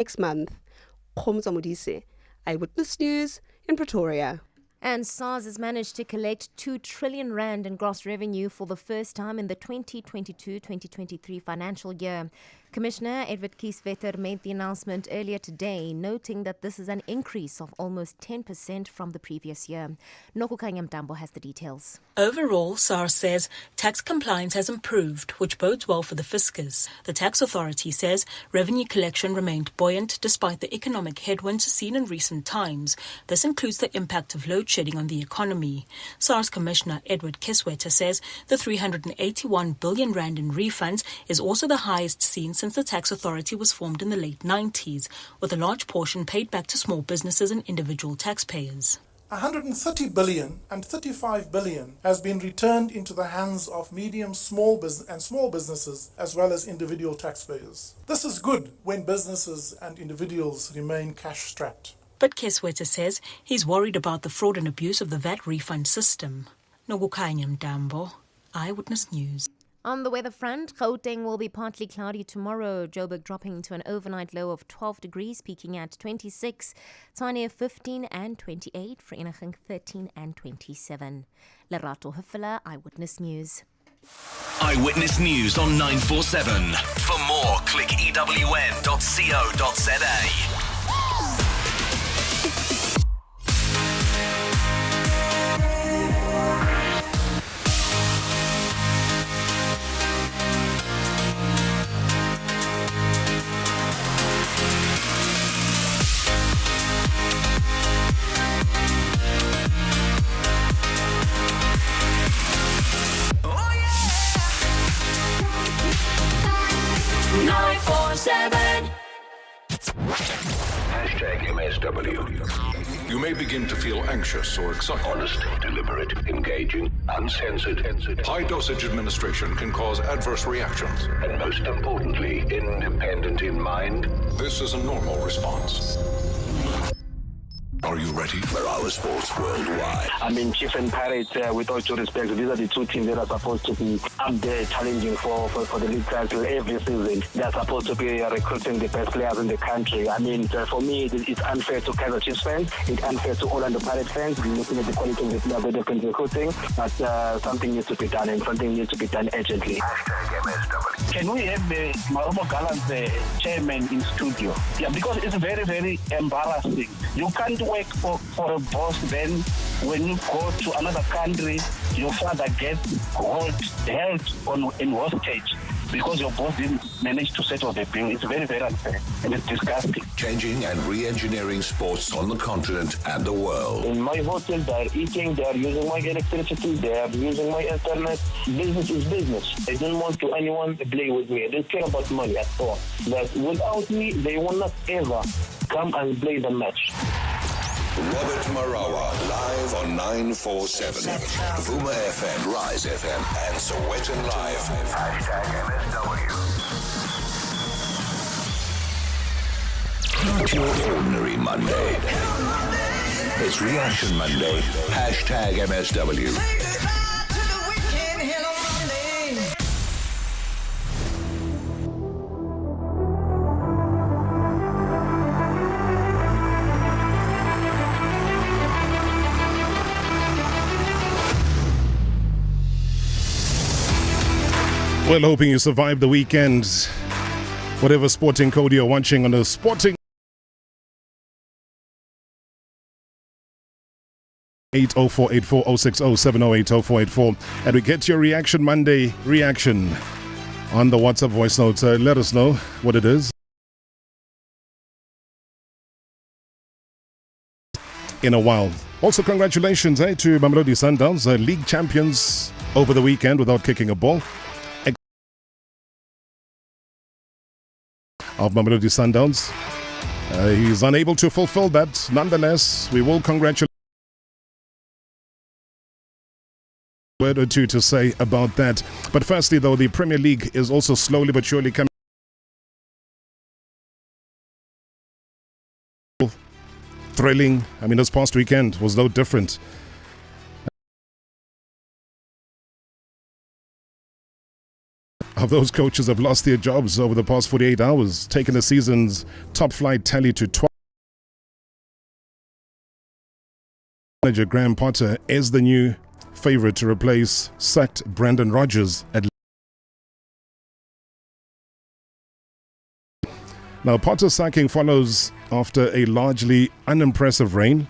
next month. Khomza Modise, Eyewitness News in Pretoria. And SARS has managed to collect 2 trillion rand in gross revenue for the first time in the 2022-2023 financial year. Commissioner Edward Kieswetter made the announcement earlier today, noting that this is an increase of almost 10% from the previous year. Nokukanya Mtambo has the details. Overall, SARS says tax compliance has improved, which bodes well for the fiscus. The tax authority says revenue collection remained buoyant despite the economic headwinds seen in recent times. This includes the impact of load shedding on the economy. SARS Commissioner Edward Kieswetter says the 381 billion rand in refunds is also the highest seen since the tax authority was formed in the late 90s, with a large portion paid back to small businesses and individual taxpayers. 130 billion and 35 billion has been returned into the hands of medium, small businesses as well as individual taxpayers. This is good when businesses and individuals remain cash-strapped. But Kieswetter says he's worried about the fraud and abuse of the VAT refund system. Nogukanya Mtambo, Eyewitness News. On the weather front, Gauteng will be partly cloudy tomorrow. Joburg dropping to an overnight low of 12 degrees, peaking at 26. Tshwane 15 and 28. Vereniging 13 and 27. Lerato Hufela, Eyewitness News. Eyewitness News on 947. For more, click ewn.co.za. #MSW. You may begin to feel anxious or excited. Honest, deliberate, engaging, uncensored. High dosage administration can cause adverse reactions. And most importantly, independent in mind. This is a normal response. Are you ready? Marawa Sports Worldwide. I mean, Chief and Pirates, with all due respect, these are the two teams that are supposed to be up there challenging for the league title every season. They are supposed to be recruiting the best players in the country. I mean, for me, it's unfair to Kaizer Chiefs fans. It's unfair to Orlando Pirates fans, looking at the quality of the players that they've been recruiting. But something needs to be done, and something needs to be done urgently. #MSW. Can we have the Marumo Gallants, the chairman, in studio? Yeah, because it's very, very embarrassing. You can't work for a boss, then when you go to another country, your father gets held in hostage because your boss didn't manage to settle the bill. It's very, very unfair and it's disgusting. Changing and re-engineering sports on the continent and the world. In my hotel, they're eating, they're using my electricity, they're using my internet. Business is business. I don't want anyone to play with me. I don't care about money at all. But without me, they will not ever come and play the match. Robert Marawa, live on 947. Vuma FM, Rise FM, and Sowetan Live. #MSW. Not your ordinary Monday. It's Reaction Monday. #MSW. Well, hoping you survived the weekend. Whatever sporting code you're watching on the sporting 804840607080484, and we get your Reaction Monday reaction on the WhatsApp voice notes. Let us know what it is. In a while. Also, congratulations to Mamelodi Sundowns, league champions over the weekend without kicking a ball. Of Mamelodi Sundowns. He's unable to fulfill that. Nonetheless, we will congratulate. A word or two to say about that. But firstly, though, the Premier League is also slowly but surely coming. Thrilling. I mean, this past weekend was no different. of those coaches have lost their jobs over the past 48 hours, taking the season's top flight tally to 12. Manager Graham Potter is the new favourite to replace sacked Brendan Rodgers at. Now, Potter's sacking follows after a largely unimpressive reign.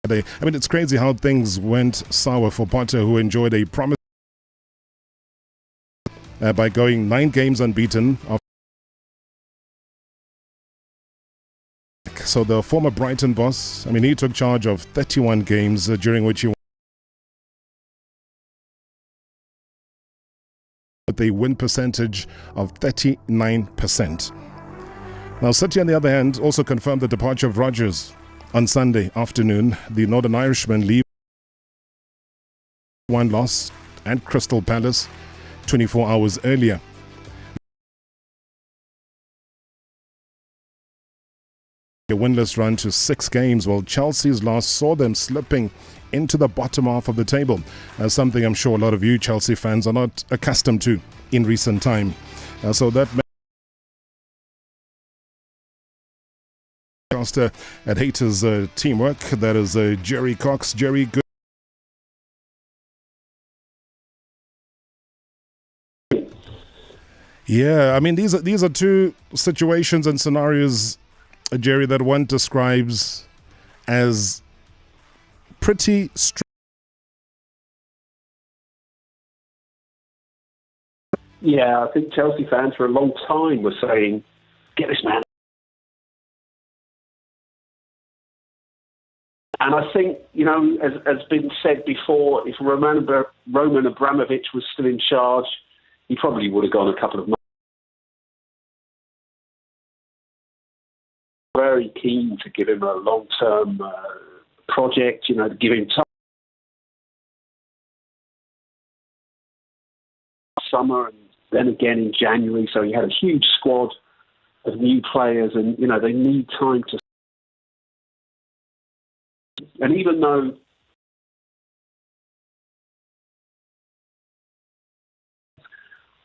I mean, it's crazy how things went sour for Potter, who enjoyed a promise by going 9 games unbeaten. So the former Brighton boss, I mean, he took charge of 31 games during which he won with a win percentage of 39%. Now, City, on the other hand, also confirmed the departure of Rodgers. On Sunday afternoon, the Northern Irishman leave 1 loss at Crystal Palace 24 hours earlier. A winless run to 6 games, while Chelsea's loss saw them slipping into the bottom half of the table, something I'm sure a lot of you Chelsea fans are not accustomed to in recent time. So that at Haters teamwork, that is Jerry Cox. Jerry, good. Yeah, I mean, these are two situations and scenarios, Jerry, that one describes as pretty Yeah, I think Chelsea fans for a long time were saying, get this man. And I think, you know, as has been said before, if Roman Abramovich was still in charge, he probably would have gone a couple of months. Very keen to give him a long-term project, you know, to give him time. Summer and then again in January, so he had a huge squad of new players, and, you know, they need time to. And even though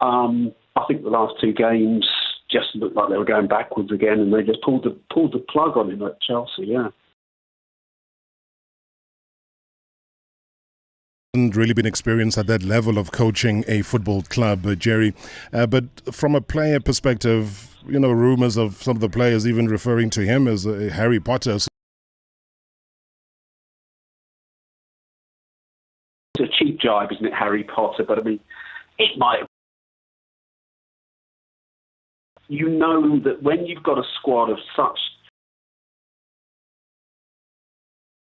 I think the last 2 games just looked like they were going backwards again, and they just pulled the plug on him at Chelsea, yeah. Hasn't really been experienced at that level of coaching a football club, Jerry. But from a player perspective, you know, rumours of some of the players even referring to him as Harry Potter. It's a cheap jibe, isn't it, Harry Potter? But I mean, it might. You know that when you've got a squad of such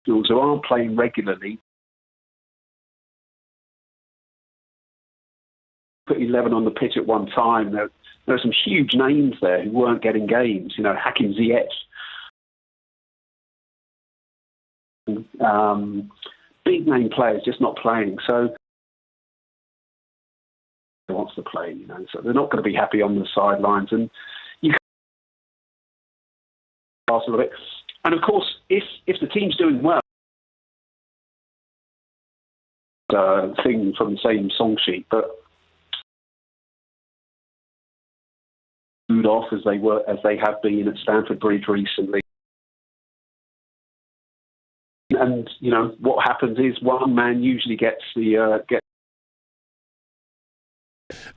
skills who aren't playing regularly, put 11 on the pitch at one time. There are some huge names there who weren't getting games. You know, Hakim Ziyech. Big name players just not playing. So he wants to play, you know. So they're not going to be happy on the sidelines, and you can pass a little bit. And of course, if the team's doing well, thing from the same song sheet, but off as they have been at Stamford Bridge recently. And, you know, what happens is one man usually gets the...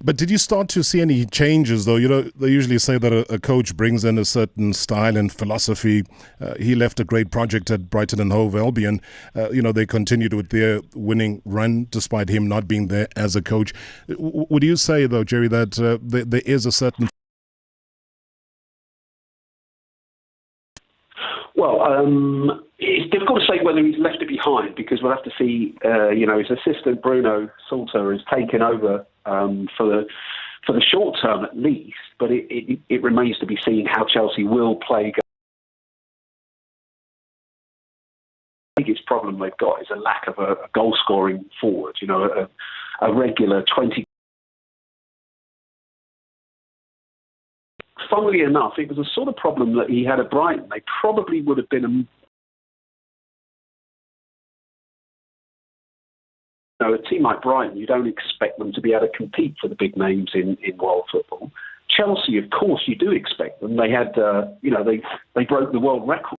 But did you start to see any changes, though? You know, they usually say that a coach brings in a certain style and philosophy. He left a great project at Brighton and Hove Albion. You know, they continued with their winning run despite him not being there as a coach. Would you say, though, Jerry, that there is a certain... Well, it's difficult to say whether he's left it behind, because we'll have to see. You know, his assistant Bruno Salter has taken over for the short term at least, but it remains to be seen how Chelsea will play. The biggest problem they've got is a lack of a goal scoring forward. You know, a regular 20. Funnily enough, it was a sort of problem that he had at Brighton. They probably would have been a team like Brighton, you don't expect them to be able to compete for the big names in world football. Chelsea, of course, you do expect them. They had, they broke the world record.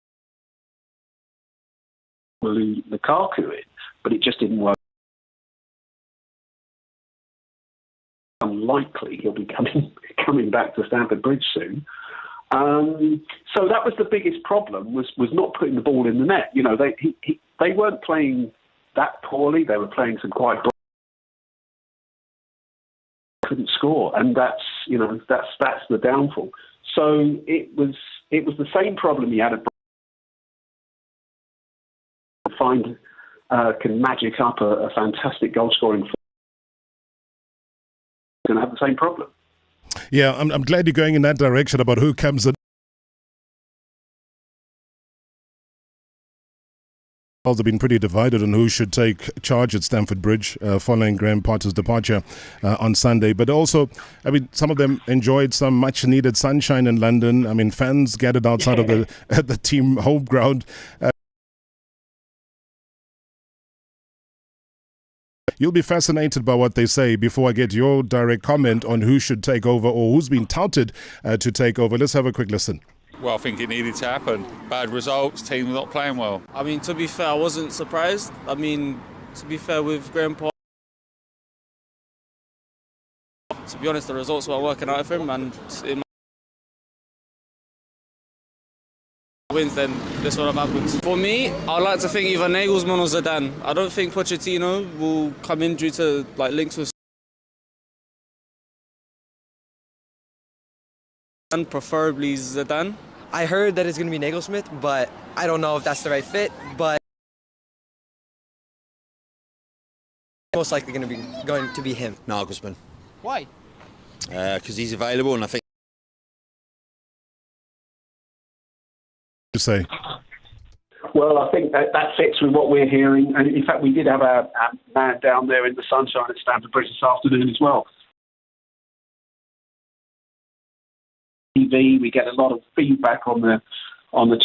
Lukaku in, but it just didn't work. Unlikely he'll be coming back to Stamford Bridge soon. So that was the biggest problem, was not putting the ball in the net. They weren't playing that poorly. They were playing some quite couldn't score, and that's the downfall. So it was the same problem he had at Brighton. Can magic up a fantastic goal scoring. Going to have the same problem. Yeah, I'm glad you're going in that direction about who comes in. Have been pretty divided on who should take charge at Stamford Bridge following Graham Potter's departure on Sunday. But also, some of them enjoyed some much-needed sunshine in London. Fans gathered outside of the team home ground. You'll be fascinated by what they say. Before I get your direct comment on who should take over or who's been touted to take over, let's have a quick listen. Well, I think it needed to happen. Bad results, team not playing well. To be fair, I wasn't surprised. To be fair with Graham Potter, to be honest, the results weren't working out for him, and in wins, then this would have happened. For me, I'd like to think either Nagelsmann or Zidane. I don't think Pochettino will come in due to links with Zidane, preferably Zidane. I heard that it's going to be Nagelsmann, but I don't know if that's the right fit. But most likely going to be him. Nagelsmann. Why? Because he's available, and I think. To say. Well, I think that fits with what we're hearing, and in fact, we did have a man down there in the sunshine at Stamford Bridge this afternoon as well. We get a lot of feedback on the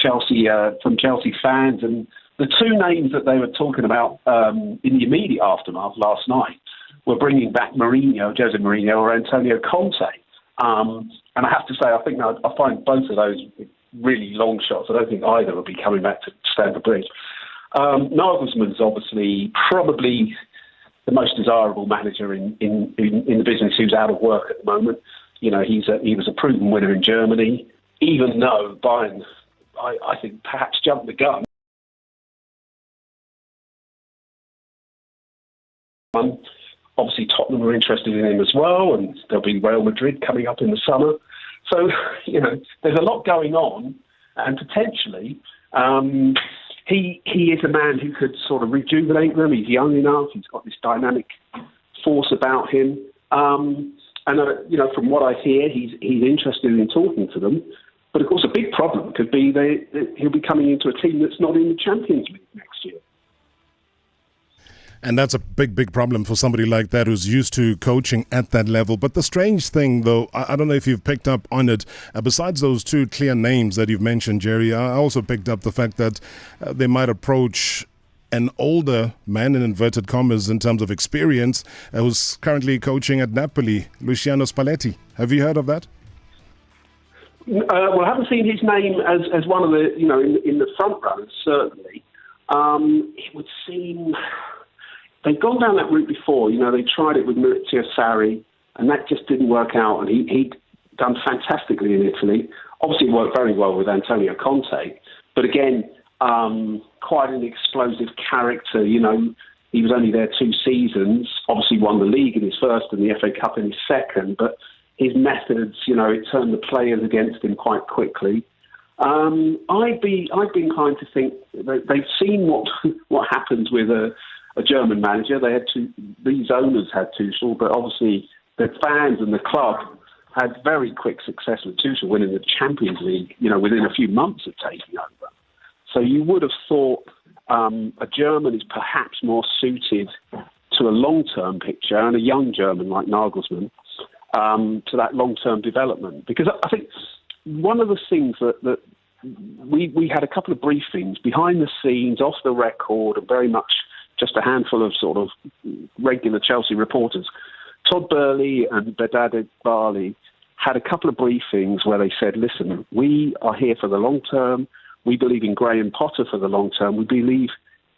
Chelsea from Chelsea fans, and the two names that they were talking about in the immediate aftermath last night were bringing back Jose Mourinho or Antonio Conte. And I have to say, I find both of those really long shots. I don't think either will be coming back to Stamford Bridge. Nagelsmann's obviously probably the most desirable manager in the business who's out of work at the moment. He was a proven winner in Germany, even though Bayern, I think, perhaps jumped the gun. Obviously, Tottenham are interested in him as well, and there'll be Real Madrid coming up in the summer. So, there's a lot going on, and potentially he is a man who could sort of rejuvenate them. He's young enough. He's got this dynamic force about him. And, from what I hear, he's interested in talking to them. But, of course, a big problem could be he'll be coming into a team that's not in the Champions League next year. And that's a big, big problem for somebody like that who's used to coaching at that level. But the strange thing, though, I don't know if you've picked up on it, besides those two clear names that you've mentioned, Jerry, I also picked up the fact that they might approach an older man, in inverted commas, in terms of experience, who's currently coaching at Napoli, Luciano Spalletti. Have you heard of that? Well, I haven't seen his name as one of the, in the front runners, certainly. It would seem they've gone down that route before. They tried it with Maurizio Sarri, and that just didn't work out. And he'd done fantastically in Italy. Obviously, it worked very well with Antonio Conte. But again, quite an explosive character. He was only there 2 seasons. Obviously, won the league in his first and the FA Cup in his second. But his methods, it turned the players against him quite quickly. I'd be inclined to think they've seen what happens with a German manager. These owners had Tuchel, but obviously the fans and the club had very quick success with Tuchel winning the Champions League, within a few months of taking over. So you would have thought a German is perhaps more suited to a long-term picture, and a young German like Nagelsmann to that long-term development. Because I think one of the things that we had a couple of briefings behind the scenes, off the record, and very much just a handful of sort of regular Chelsea reporters. Todd Burley and Bedad Bali had a couple of briefings where they said, listen, we are here for the long term. We believe in Graham Potter for the long term. We believe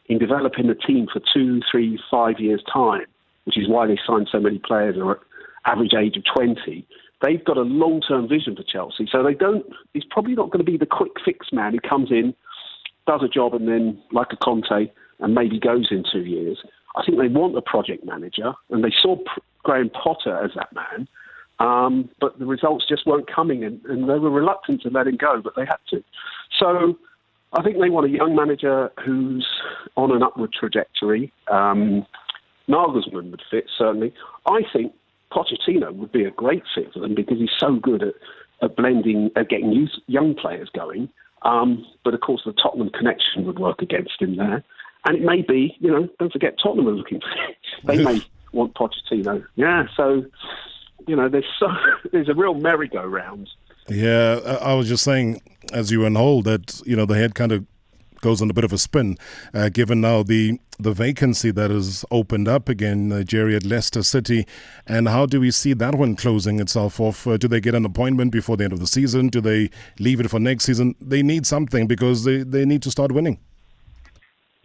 in developing the team for 2, 3, 5 years' time, which is why they signed so many players at average age of 20. They've got a long-term vision for Chelsea, so he's probably not going to be the quick fix man who comes in, does a job, and then, like a Conte, and maybe goes in 2 years. I think they want a project manager, and they saw Graham Potter as that man, but the results just weren't coming, and they were reluctant to let him go, but they had to. So I think they want a young manager who's on an upward trajectory. Nagelsmann would fit, certainly. I think Pochettino would be a great fit for them because he's so good at blending, at getting young players going. But of course, the Tottenham connection would work against him there. And it may be, don't forget Tottenham are looking for him. They may want Pochettino. Yeah, so, there's a real merry-go-round. Yeah, I was just saying, as you unhold, that, the head kind of goes on a bit of a spin, given now the vacancy that has opened up again, Jerry, at Leicester City. And how do we see that one closing itself off? Do they get an appointment before the end of the season? Do they leave it for next season? They need something because they need to start winning.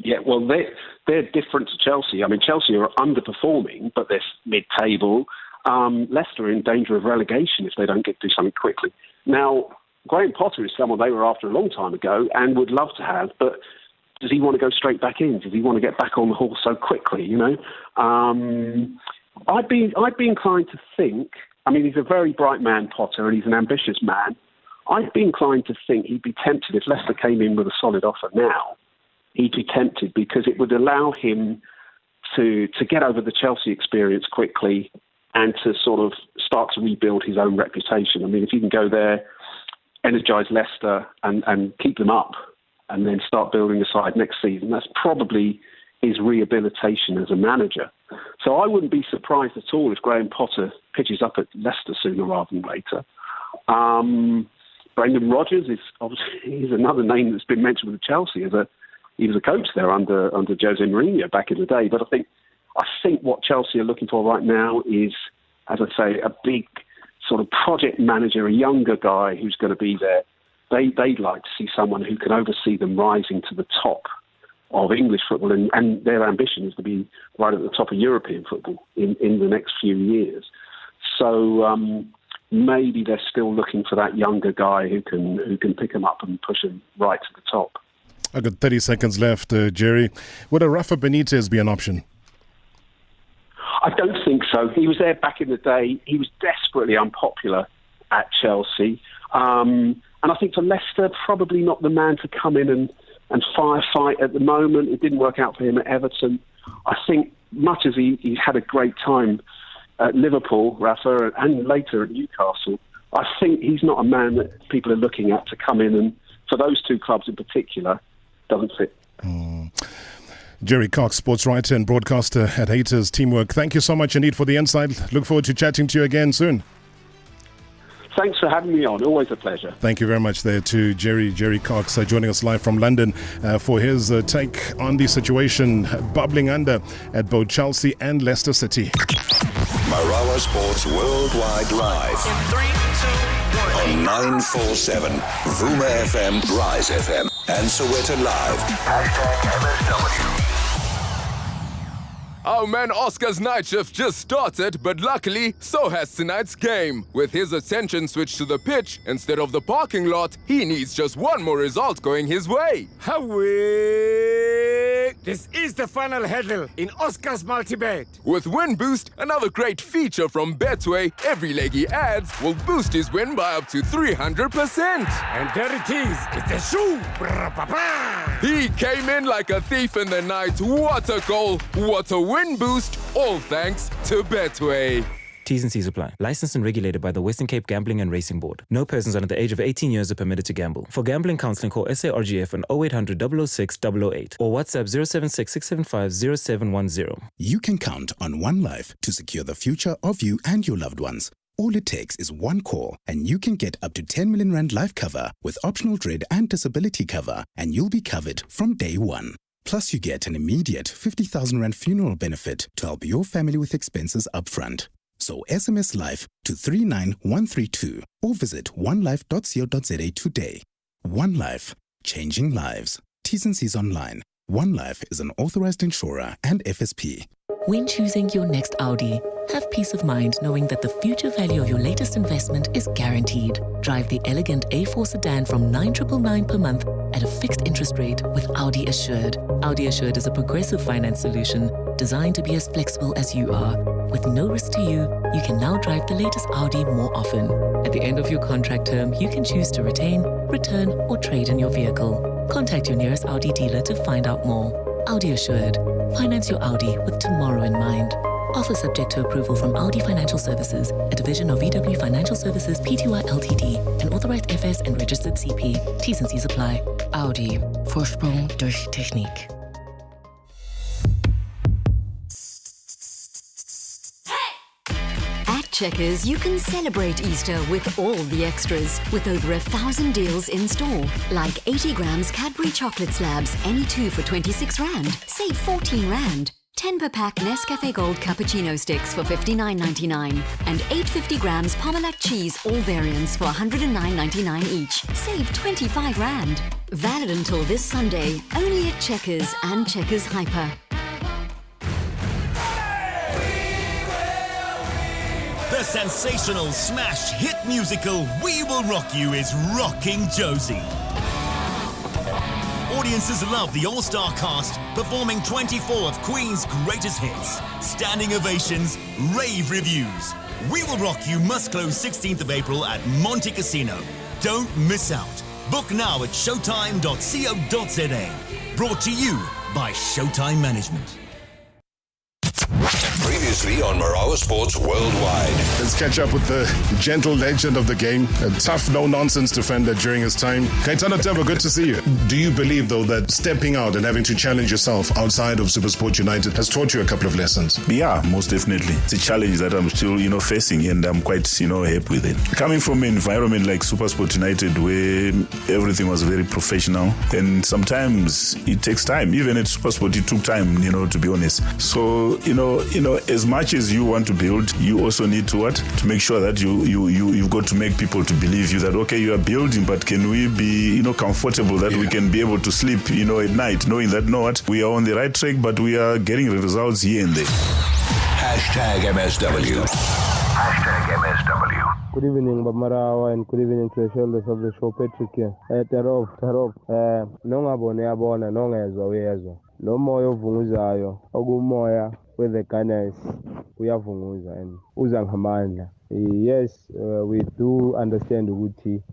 Yeah, well, they're different to Chelsea. I mean, Chelsea are underperforming, but they're mid-table. Leicester are in danger of relegation if they don't do something quickly. Now, Graham Potter is someone they were after a long time ago and would love to have, but does he want to go straight back in? Does he want to get back on the horse so quickly, I'd be inclined to think, I mean, he's a very bright man, Potter, and he's an ambitious man. I'd be inclined to think he'd be tempted if Leicester came in with a solid offer now. He'd be tempted because it would allow him to get over the Chelsea experience quickly and to sort of start to rebuild his own reputation. I mean, if you can go there, energise Leicester and keep them up and then start building a side next season, that's probably his rehabilitation as a manager. So I wouldn't be surprised at all if Graham Potter pitches up at Leicester sooner rather than later. Brendan Rodgers is another name that's been mentioned with Chelsea. He was a coach there under Jose Mourinho back in the day. But I think what Chelsea are looking for right now is, as I say, a big sort of project manager, a younger guy who's going to be there. They'd like to see someone who can oversee them rising to the top of English football, and their ambition is to be right at the top of European football in the next few years. So maybe they're still looking for that younger guy who can pick them up and push them right to the top. I've got 30 seconds left, Jerry. Would a Rafa Benitez be an option? I don't think so. He was there back in the day. He was desperately unpopular at Chelsea. And I think for Leicester, probably not the man to come in and firefight at the moment. It didn't work out for him at Everton. I think much as he had a great time at Liverpool, Rafa, and later at Newcastle, I think he's not a man that people are looking at to come in and, for those two clubs in particular, doesn't fit. Jerry Cox, sports writer and broadcaster at Haters Teamwork. Thank you so much indeed for the insight. Look forward to chatting to you again soon. Thanks for having me on. Always a pleasure. Thank you very much there to Jerry Cox joining us live from London for his take on the situation bubbling under at both Chelsea and Leicester City. Marawa Sports Worldwide Live. In 3, 2, 1. On 947, Vuma FM, Rise FM, and Soweto Live. #MSW. Our man Oscar's night shift just started, but luckily, so has tonight's game. With his attention switched to the pitch instead of the parking lot, he needs just one more result going his way. Away! This is the final hurdle in Oscar's multi-bet. With Win Boost, another great feature from Betway, every leg he adds will boost his win by up to 300%. And there it is. It's a shoe. He came in like a thief in the night. What a goal. What a win boost. All thanks to Betway. T's and C's apply. Licensed and regulated by the Western Cape Gambling and Racing Board. No persons under the age of 18 years are permitted to gamble. For gambling counseling, call SARGF on 0800 006 008 or WhatsApp 076 675 0710. You can count on one life to secure the future of you and your loved ones. All it takes is one call and you can get up to 10 million rand life cover with optional dread and disability cover, and you'll be covered from day one. Plus, you get an immediate 50,000 Rand funeral benefit to help your family with expenses upfront. So SMS Life to 39132 or visit onelife.co.za today. One Life, changing lives. T's and C's online. One Life is an authorized insurer and FSP. When choosing your next Audi, have peace of mind knowing that the future value of your latest investment is guaranteed. Drive the elegant A4 sedan from 9,999 per month at a fixed interest rate with Audi Assured. Audi Assured is a progressive finance solution designed to be as flexible as you are. With no risk to you, you can now drive the latest Audi more often. At the end of your contract term, you can choose to retain, return, or trade in your vehicle. Contact your nearest Audi dealer to find out more. Audi Assured. Finance your Audi with tomorrow in mind. Offer subject to approval from Audi Financial Services, a division of VW Financial Services Pty Ltd, an authorized FS and registered CP. T's and C's apply. Audi. Vorsprung durch Technik. Checkers, you can celebrate Easter with all the extras, with over 1,000 deals in store. Like 80 grams Cadbury chocolate slabs, any two for 26 Rand. Save 14 Rand. 10 per pack Nescafe Gold cappuccino sticks for 59.99. And 850 grams Parmalat cheese, all variants for 109.99 each. Save 25 Rand. Valid until this Sunday, only at Checkers and Checkers Hyper. The sensational smash hit musical We Will Rock You is rocking Josie. Audiences love the all-star cast performing 24 of Queen's greatest hits. Standing ovations, rave reviews. We Will Rock You must close 16th of April at Monte Casino. Don't miss out. Book now at showtime.co.za. Brought to you by Showtime Management. Previously on Marawa Sports Worldwide. Let's catch up with the gentle legend of the game, a tough, no-nonsense defender during his time. Kaitana Tebo, good to see you. Do you believe, though, that stepping out and having to challenge yourself outside of SuperSport United has taught you a couple of lessons? Yeah, most definitely. It's a challenge that I'm still, facing, and I'm quite, happy with it. Coming from an environment like SuperSport United, where everything was very professional, and sometimes it takes time. Even at SuperSport, it took time, to be honest. So, as much as you want to build, you also need to to make sure that you've got to make people to believe you that, okay, you are building, but can we be, comfortable that we can be able to sleep, at night, knowing that, we are on the right track, but we are getting results here and there. #MSW. #MSW. Good evening, Marawa, and good evening to the shoulders of the show, Patrick here. Tarov. Nongabone yabona, nongezwa uyezwa. Lo moya ovunguzayo, okumoya with the Gallants uyavunguza and uza ngamandla. Yes, we do understand ukuthi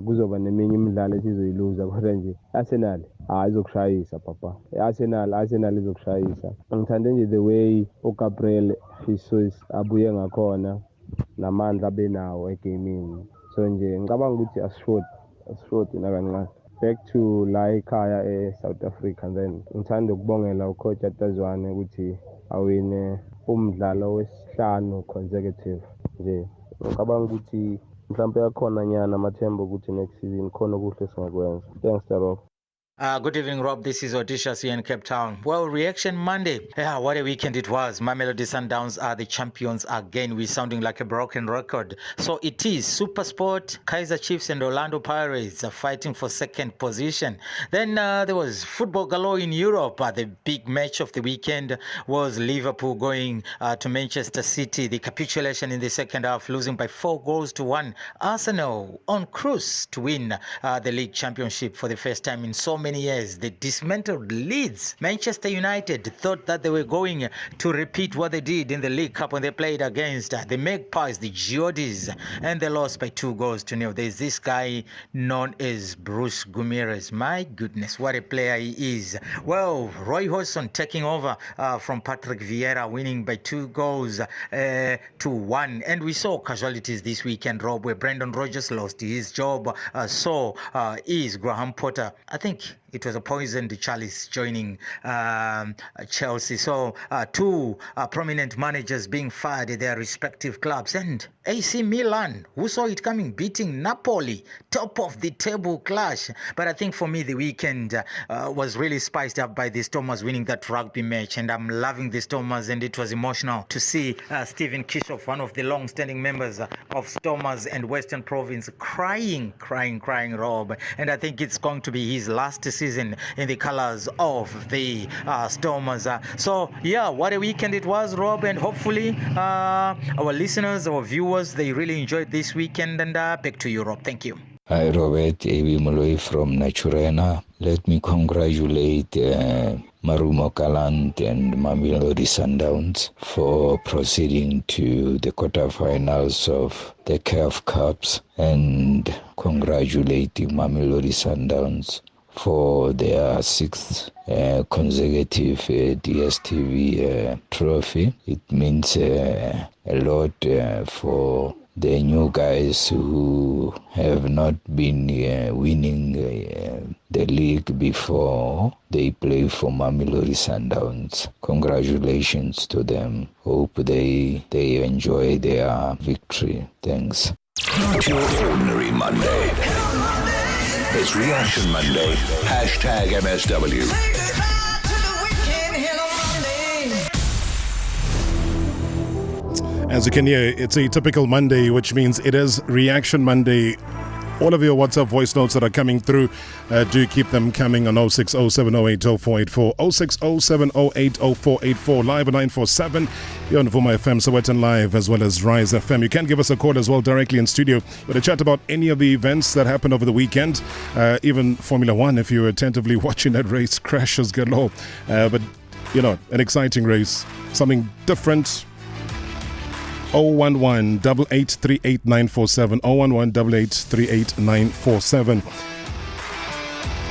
kuzoba neminye imidlalo esizoyiluza kodwa nje Arsenal izokushayisa papa. Arsenal izokushayisa. Ngithande nje the way uGabriel Jesus abuye ngakhona namandla benawo egaming. So nje ngicabanga ukuthi asishoti nakancane. Back to la ekhaya South Africa, and then ngithanda ukubongela ucoach Atazwane ukuthi awine umdlalo wesihlanu consecutive nje. Ngicabanga ukuthi mhlawumbe yakhona nyana amathemba ukuthi next season khona okuhle singakwenza. Thanks, Tarov. Good evening, Rob. This is Odisha here in Cape Town. Well, reaction Monday. Yeah, what a weekend it was. Mamelodi Sundowns are the champions again. We're sounding like a broken record. So it is SuperSport, Kaizer Chiefs and Orlando Pirates are fighting for second position. Then there was football galore in Europe. The big match of the weekend was Liverpool going to Manchester City. The capitulation in the second half, losing by 4-1. Arsenal on cruise to win the league championship for the first time in so many years. They dismantled Leeds. Manchester United thought that they were going to repeat what they did in the League Cup when they played against the Magpies, the Geordies, and they lost by 2-0. There's this guy known as Bruce Gutierrez. My goodness, what a player he is. Well, Roy Hodgson taking over from Patrick Vieira, winning by 2-1. And we saw casualties this weekend, Rob, where Brendan Rodgers lost his job. So is Graham Potter. I think it was a poisoned chalice joining Chelsea. So two prominent managers being fired at their respective clubs. And AC Milan, who saw it coming, beating Napoli, top of the table clash. But I think for me, the weekend was really spiced up by the Stormers winning that rugby match. And I'm loving the Stormers, and it was emotional to see Stephen Kishoff, one of the long-standing members of Stormers and Western Province, crying, Rob. And I think it's going to be his last season in the colours of the Stormers. So, yeah, what a weekend it was, Rob. And hopefully our listeners, our viewers, they really enjoyed this weekend. And back to you, Rob. Thank you. Hi, Robert. Ebi Moloi from Naturena. Let me congratulate Marumo Gallant and Mamelodi Sundowns for proceeding to the quarterfinals of the CAF Cups, and congratulating Mamelodi Sundowns for their sixth consecutive DSTV trophy. It means a lot for the new guys who have not been winning the league before. They play for Mamelodi Sundowns. Congratulations to them. Hope they enjoy their victory. Thanks. Not your ordinary Monday. It's Reaction Monday. Hashtag MSW. As you can hear, it's a typical Monday, which means it is Reaction Monday. All of your WhatsApp voice notes that are coming through, do keep them coming on 0607080484, 0607080484, live at 947. You're on Vuma FM, Sowetan Live, as well as Rise FM. You can give us a call as well directly in studio with a chat about any of the events that happened over the weekend, even Formula One, if you were attentively watching that race, crashes galore. But, you know, an exciting race, something different. 011-883-8947, 011-883-8947.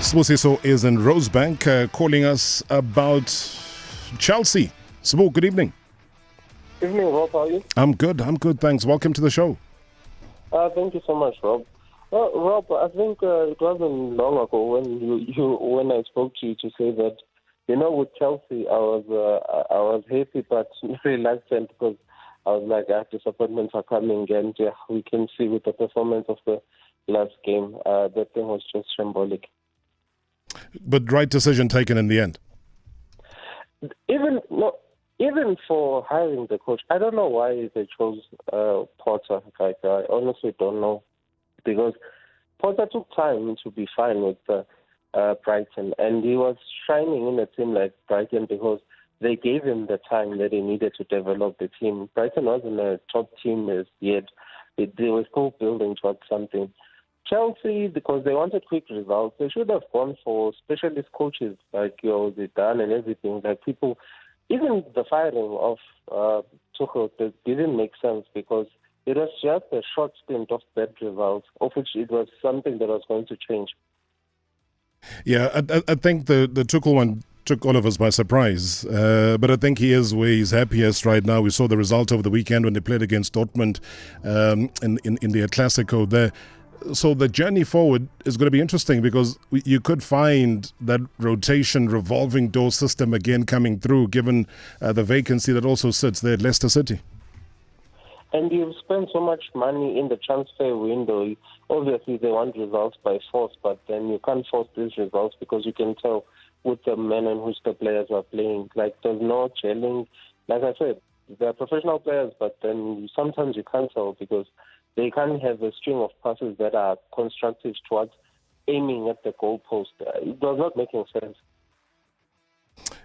Sbusiso is in Rosebank calling us about Chelsea. Sbu, good evening. Evening, Rob. How are you? I'm good, thanks. Welcome to the show. Thank you so much, Rob. Well, Rob, I think it wasn't long ago when I spoke to you to say that, you know, with Chelsea, I was happy but reluctant because I was like, disappointments are coming, and we can see with the performance of the last game, that thing was just shambolic. But right decision taken in the end. Even for hiring the coach, I don't know why they chose Potter. Like, I honestly don't know, because Potter took time to be fine with Brighton, and he was shining in a team like Brighton because they gave him the time that he needed to develop the team. Brighton wasn't a top team as yet. They were still building towards something. Chelsea, because they wanted quick results, they should have gone for specialist coaches like Zidane and everything. Like people, even the firing of Tuchel, that didn't make sense because it was just a short stint of bad results, of which it was something that was going to change. Yeah, I think the Tuchel one took all of us by surprise, but I think he is where he's happiest right now. We saw the result over the weekend when they played against Dortmund in the Clasico there. So the journey forward is going to be interesting because you could find that rotation, revolving door system again coming through, given the vacancy that also sits there at Leicester City. And you've spent so much money in the transfer window. Obviously, they want results by force, but then you can't force these results because you can tell with the manner in which the players are playing. Like, there's no gelling. Like I said, they're professional players, but then sometimes you can't tell because they can't have a string of passes that are constructive towards aiming at the goalpost. It does not make any sense.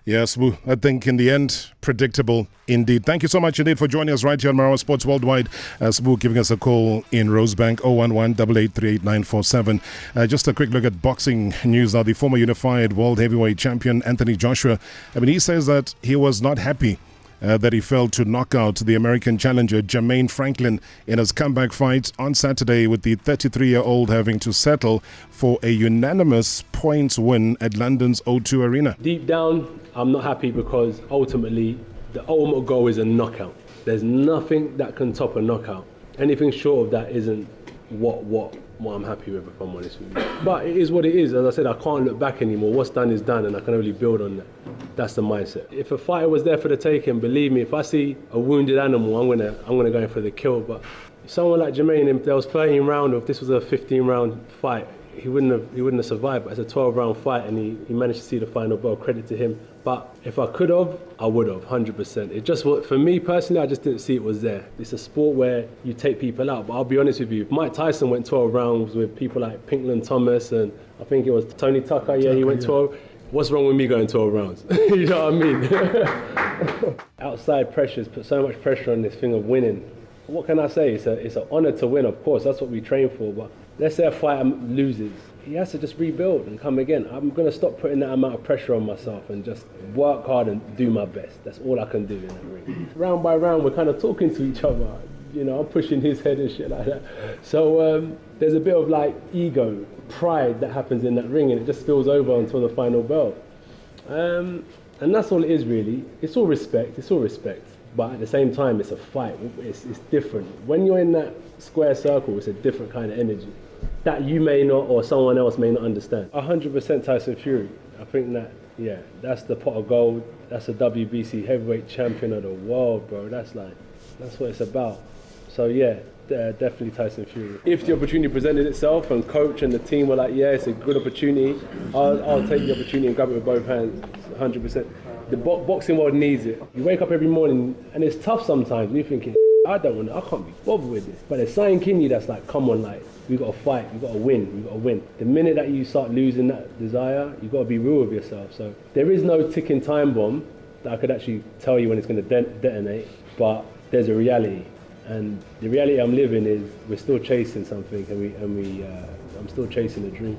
Yes, I think in the end, predictable indeed. Thank you so much indeed for joining us right here on Marawa Sports Worldwide. Sbu giving us a call in Rosebank, 011-883-8947. Just a quick look at boxing news now. The former unified world heavyweight champion Anthony Joshua, he says that he was not happy that he failed to knock out the American challenger Jermaine Franklin in his comeback fight on Saturday, with the 33-year-old having to settle for a unanimous points win at London's O2 Arena. Deep down, I'm not happy because ultimately the ultimate goal is a knockout. There's nothing that can top a knockout. Anything short of that isn't what what I'm happy with, if I'm honest with you. But it is what it is. As I said, I can't look back anymore. What's done is done, and I can only build on that. That's the mindset. If a fighter was there for the taking, believe me, if I see a wounded animal, I'm gonna go in for the kill. But someone like Jermaine, if there was 13 round, or if this was a 15-round fight, he wouldn't have survived. But it's a 12-round fight, and he managed to see the final bell. Credit to him. But if I could have, I would have, 100%. It just, for me personally, I just didn't see it was there. It's a sport where you take people out. But I'll be honest with you, if Mike Tyson went 12 rounds with people like Pinkland Thomas, and I think it was Tony Tucker, he went 12. What's wrong with me going 12 rounds? You know what I mean? Outside pressures put so much pressure on this thing of winning. What can I say? It's an honour to win, of course. That's what we train for. But let's say a fighter loses. He has to just rebuild and come again. I'm going to stop putting that amount of pressure on myself and just work hard and do my best. That's all I can do in that ring. Round by round, we're kind of talking to each other. You know, I'm pushing his head and shit like that. So there's a bit of like ego, pride that happens in that ring, and it just spills over until the final bell. And that's all it is really. It's all respect. But at the same time, it's a fight. It's different. When you're in that square circle, it's a different kind of energy that you may not, or someone else may not understand. 100% Tyson Fury. I think that, yeah, that's the pot of gold. That's a WBC heavyweight champion of the world, bro. That's what it's about. So yeah, definitely Tyson Fury. If the opportunity presented itself and coach and the team were like, yeah, it's a good opportunity, I'll take the opportunity and grab it with both hands, 100%. The boxing world needs it. You wake up every morning and it's tough sometimes. You're thinking, I can't be bothered with this. But there's something in you that's like, come on, like, we got to fight, we got to win. The minute that you start losing that desire, you got to be real with yourself. So there is no ticking time bomb that I could actually tell you when it's going to detonate, but there's a reality. And the reality I'm living is we're still chasing something, I'm still chasing a dream.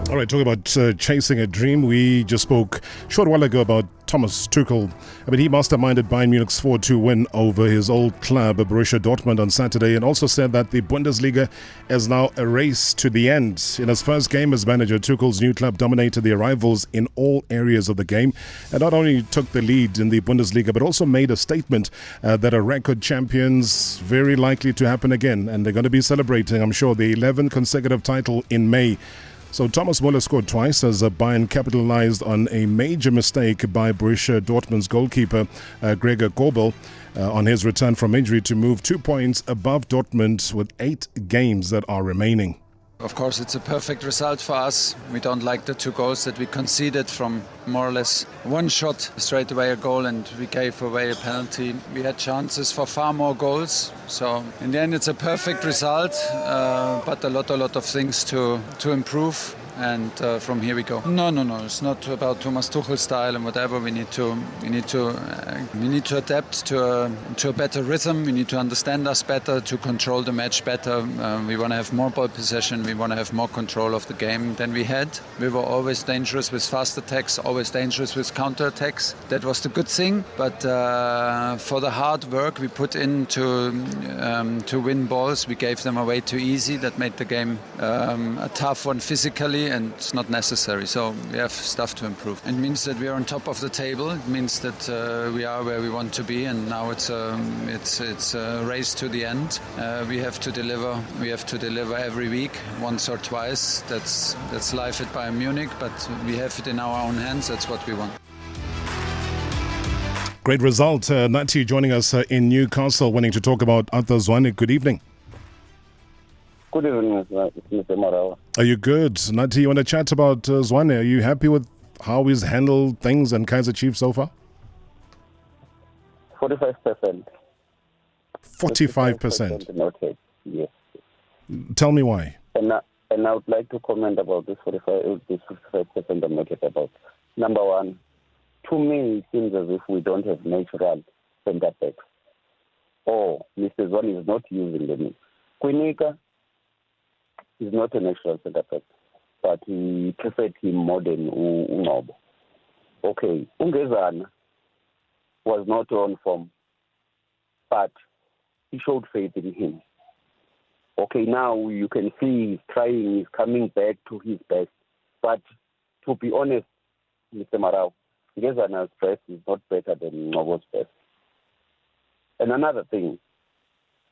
All right, talking about chasing a dream, we just spoke a short while ago about Thomas Tuchel. I mean, he masterminded Bayern Munich's 4-2 win over his old club, Borussia Dortmund, on Saturday, and also said that the Bundesliga is now a race to the end. In his first game as manager, Tuchel's new club dominated their rivals in all areas of the game, and not only took the lead in the Bundesliga, but also made a statement that are record champions very likely to happen again, and they're going to be celebrating, I'm sure, the 11th consecutive title in May. So Thomas Muller scored twice as Bayern capitalized on a major mistake by Borussia Dortmund's goalkeeper Gregor Kobel on his return from injury to move 2 points above Dortmund with 8 games that are remaining. Of course, it's a perfect result for us. We don't like the 2 goals that we conceded from more or less one shot, straight away a goal, and we gave away a penalty. We had chances for far more goals. So in the end, it's a perfect result, but a lot of things to improve. And from here we go. No. It's not about Thomas Tuchel's style and whatever. We need to adapt to a better rhythm. We need to understand us better, to control the match better. We want to have more ball possession. We want to have more control of the game than we had. We were always dangerous with fast attacks, always dangerous with counter attacks. That was the good thing. But for the hard work we put in to win balls, we gave them away too easy. That made the game a tough one physically. And it's not necessary, so we have stuff to improve. It means that we are on top of the table. It means that we are where we want to be, and now it's a race to the end. We have to deliver. We have to deliver every week, once or twice. That's life at Bayern Munich, but we have it in our own hands. That's what we want. Great result. Nati joining us in Newcastle, wanting to talk about Arthur Zwane. Good evening. Good evening, Mr. Marawa. Are you good? Nati, you want to chat about Zwane? Are you happy with how he's handled things and Kaizer Chiefs so far? 45%. 45%? Noted, yes. Tell me why. And I would like to comment about this 55% I'm not about. Number one, to me, it seems as if we don't have natural centre backs. Or Mr. Zwane is not using them. Kwinika is not a natural centre back, but he preferred him more than Ungobo. Okay, Ungezana was not on form, but he showed faith in him. Okay, now you can see he's trying, he's coming back to his best. But to be honest, Mr. Marawa, Ungezana's best is not better than Ngobo's best. And another thing,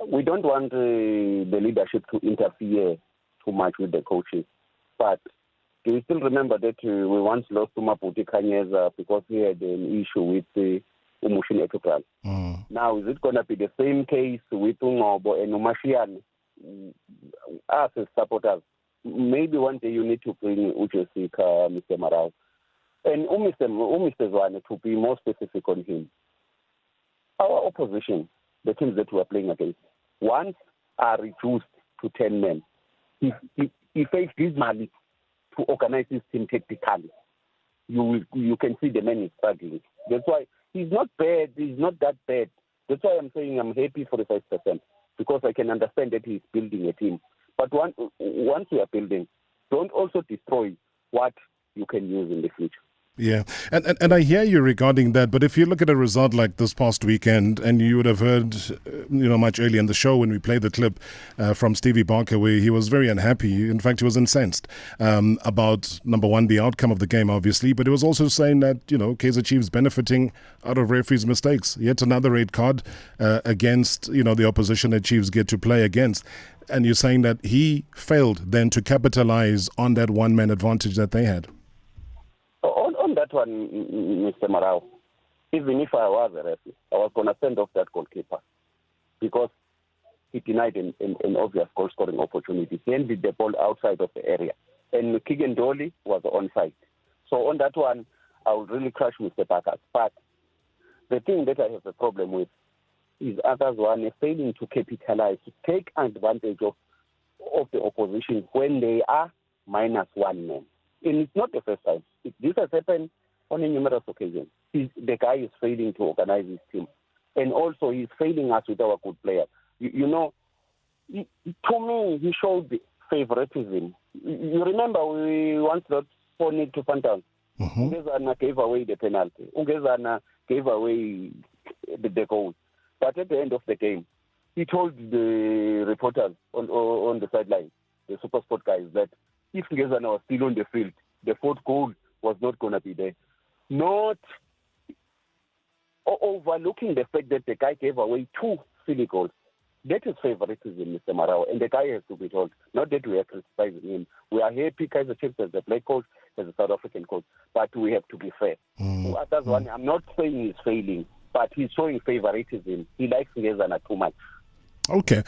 we don't want the leadership to interfere too much with the coaches. But do you still remember that we once lost to Maputi Kaizer because he had an issue with Umushin Ekutral? Now, is it going to be the same case with Ungobo and Umashian? Us as supporters, maybe one day you need to bring Ujesika, Mr. Marawa, and Mr. Zwane, to be more specific on him. Our opposition, the teams that we are playing against, once are reduced to 10 men. He faced dismally to organize his team tactically. You can see the man is struggling. That's why he's not bad. He's not that bad. That's why I'm saying I'm happy for the 5%, because I can understand that he's building a team. But once you are building, don't also destroy what you can use in the future. Yeah, and I hear you regarding that, but if you look at a result like this past weekend, and you would have heard, much earlier in the show when we played the clip from Stevie Barker where he was very unhappy. In fact, he was incensed about, number one, the outcome of the game, obviously, but he was also saying that, Kaizer Chiefs benefiting out of referees' mistakes. Yet another red card against, the opposition that Chiefs get to play against. And you're saying that he failed then to capitalize on that one-man advantage that they had. On that one, Mr. Marawa, even if I was a referee, I was going to send off that goalkeeper because he denied an obvious goal-scoring opportunity. He ended the ball outside of the area, and Keegan Dolly was onside. So on that one, I would really crush Mr. Barker. But the thing that I have a problem with is others one failing to capitalize, to take advantage of the opposition when they are minus one man. And it's not the first time. This has happened on numerous occasions. The guy is failing to organize his team. And also he's failing us with our good players. To me, he showed favoritism. You remember we once got 4-0 to Pantan. Ungezana gave away the penalty. Ungezana gave away the goal. But at the end of the game, he told the reporters on the sideline, the SuperSport guys, that if Ungezana was still on the field, the fourth goal was not going to be there. Not overlooking the fact that the guy gave away 2 silly goals. That is favoritism, Mr. Marawa, and the guy has to be told. Not that we are criticizing him. We are happy Kaizer Chiefs as a black coach, as a South African coach, but we have to be fair. That's one. I'm not saying he's failing, but he's showing favoritism. He likes Ngezana too much. Okay.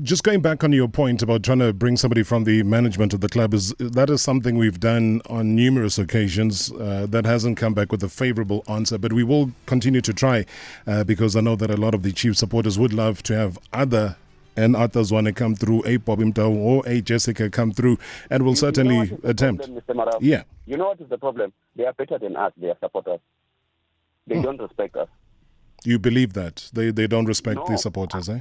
Just going back on your point about trying to bring somebody from the management of the club, that is something we've done on numerous occasions. That hasn't come back with a favourable answer, but we will continue to try because I know that a lot of the Chiefs supporters would love to have others want to come through, a Bobby Mtau or a Jessica come through, and we'll certainly attempt. Problem, Mr. Marawa? Yeah. You know what is the problem? They are better than us, their supporters. They don't respect us. You believe that? They don't respect the supporters, eh?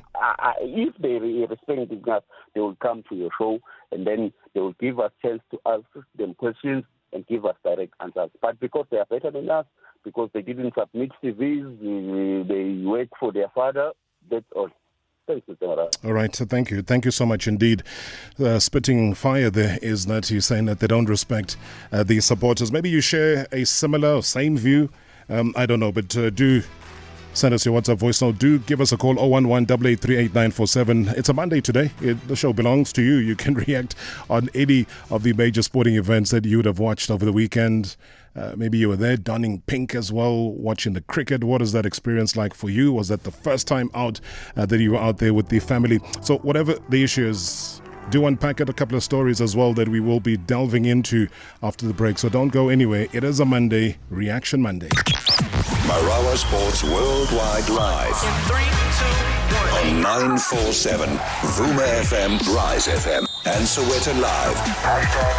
If they respect us, they will come to your show and then they will give us chance to ask them questions and give us direct answers. But because they are better than us, because they didn't submit CVs, they work for their father, that's all. Thanks, Mr. Marawa. All right, so thank you. Thank you so much indeed. Spitting fire there is that you're saying that they don't respect the supporters. Maybe you share a similar or same view. I don't know, but do send us your WhatsApp voice note. Do give us a call, 011-888-947. It's a Monday today. The show belongs to you. You can react on any of the major sporting events that you would have watched over the weekend. Maybe you were there donning pink as well, watching the cricket. What is that experience like for you? Was that the first time out that you were out there with the family? So whatever the issue is, do unpack it. A couple of stories as well that we will be delving into after the break. So don't go anywhere. It is a Monday, Reaction Monday. Marawa Sports Worldwide Live. In 3, 2, 1. On 947, Vuma FM, Rise FM, and Soweto Live.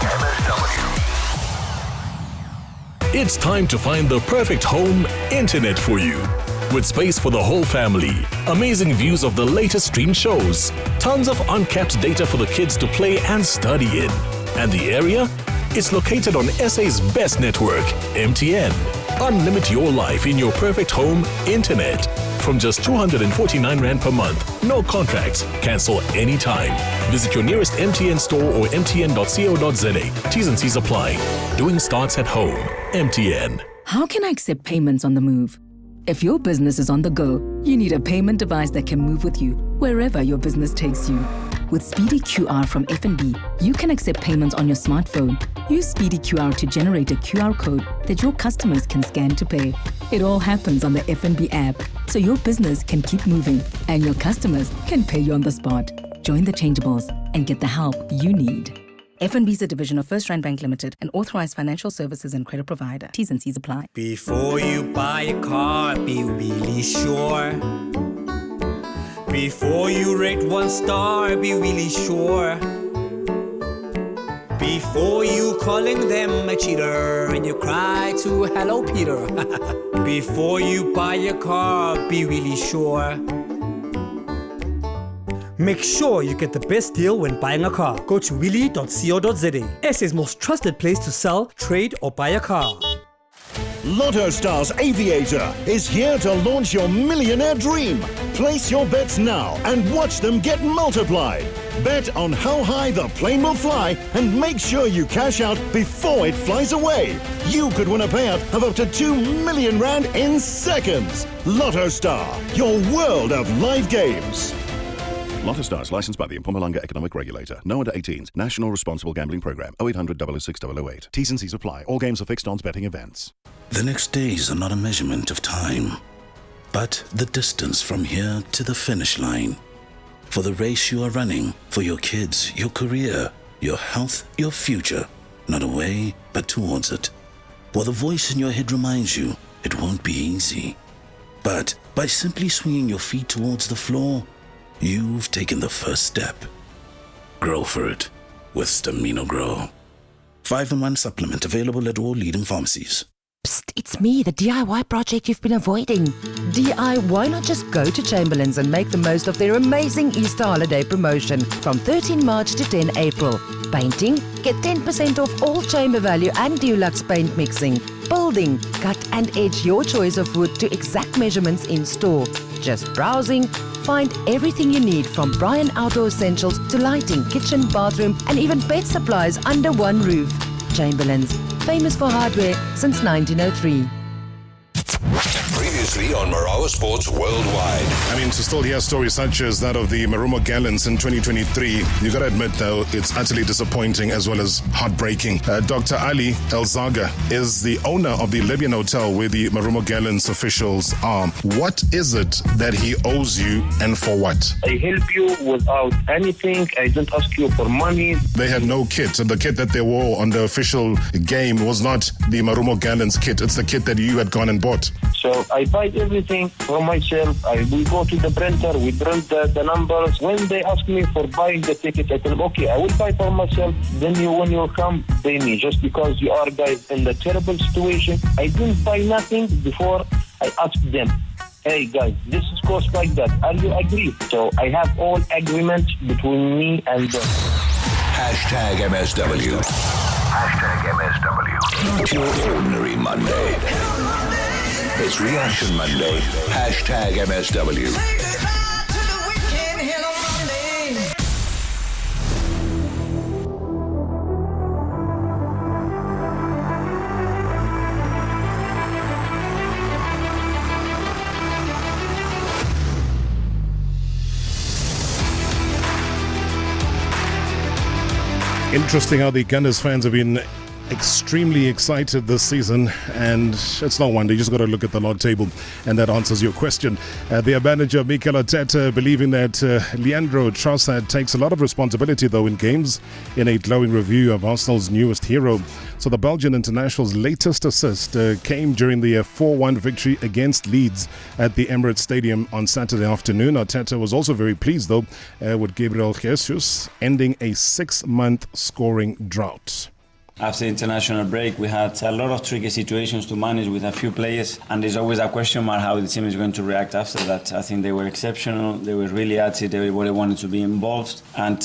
#MSW. It's time to find the perfect home internet for you. With space for the whole family, amazing views of the latest streamed shows, tons of uncapped data for the kids to play and study in. And the area? It's located on SA's best network, MTN. Unlimit your life in your perfect home internet. From just 249 Rand per month. No contracts. Cancel anytime. Visit your nearest MTN store or mtn.co.za. T's and C's apply. Doing starts at home. MTN. How can I accept payments on the move? If your business is on the go, you need a payment device that can move with you wherever your business takes you. With Speedy QR from FNB, you can accept payments on your smartphone. Use Speedy QR to generate a QR code that your customers can scan to pay. It all happens on the FNB app, so your business can keep moving and your customers can pay you on the spot. Join the changeables and get the help you need. FNB is a division of First Rand Bank Limited, an authorized financial services and credit provider. T's and C's apply. Before you buy a car, be really sure. Before you rate 1 star, be really sure. Before you calling them a cheater and you cry to hello Peter. Before you buy a car, be really sure. Make sure you get the best deal when buying a car. Go to willy.co.za, SA's most trusted place to sell, trade or buy a car. Lotto Stars Aviator is here to launch your millionaire dream. Place your bets now and watch them get multiplied. Bet on how high the plane will fly and make sure you cash out before it flies away. You could win a payout of up to 2 million rand in seconds. Lotto Star, your world of live games. Lotto Stars, licensed by the Mpumalanga Economic Regulator. No under 18s. National Responsible Gambling Program. 0800 006 008. T's and C's apply. All games are fixed odds betting events. The next days are not a measurement of time, but the distance from here to the finish line. For the race you are running, for your kids, your career, your health, your future. Not away, but towards it. While the voice in your head reminds you it won't be easy. But by simply swinging your feet towards the floor, you've taken the first step. Grow for it with Stamino Grow. 5-in-1 supplement available at all leading pharmacies. Psst, it's me, the DIY project you've been avoiding. Why not just go to Chamberlain's and make the most of their amazing Easter holiday promotion from 13 March to 10 April. Painting, get 10% off all chamber value and Dulux paint mixing. Building, cut and edge your choice of wood to exact measurements in store. Just browsing, find everything you need from Brian Outdoor Essentials to lighting, kitchen, bathroom and even pet supplies under one roof. Chamberlain's, famous for hardware since 1903. Previously on Marawa Sports Worldwide. I mean, to still hear stories such as that of the Marumo Gallants in 2023, you got to admit, though, it's utterly disappointing as well as heartbreaking. Dr. Ali Elzaga is the owner of the Libyan Hotel where the Marumo Gallants officials are. What is it that he owes you and for what? I help you without anything. I don't ask you for money. They had no kit. The kit that they wore on the official game was not the Marumo Gallants kit. It's the kit that you had gone and bought. So I buy everything for myself. We go to the printer, we print the numbers. When they ask me for buying the ticket, I tell them, okay, I will buy for myself. Then when you come, pay me. Just because you are guys in the terrible situation. I didn't buy nothing before I asked them. Hey guys, this is cost like that. Are you agree? So I have all agreements between me and them. Hashtag MSW. Hashtag MSW. Not your ordinary Monday. It's Reaction Monday. Hashtag MSW. Interesting how the Gunners fans have been extremely excited this season, and it's no wonder. You just got to look at the log table and that answers your question. Their manager Mikel Arteta believing that Leandro Trossard takes a lot of responsibility though in games, in a glowing review of Arsenal's newest hero. So the Belgian international's latest assist came during the 4-1 victory against Leeds at the Emirates Stadium on Saturday afternoon. Arteta was also very pleased though with Gabriel Jesus ending a 6-month scoring drought. After the international break, we had a lot of tricky situations to manage with a few players, and there's always a question mark how the team is going to react after that. I think they were exceptional. They were really at it. Everybody wanted to be involved, and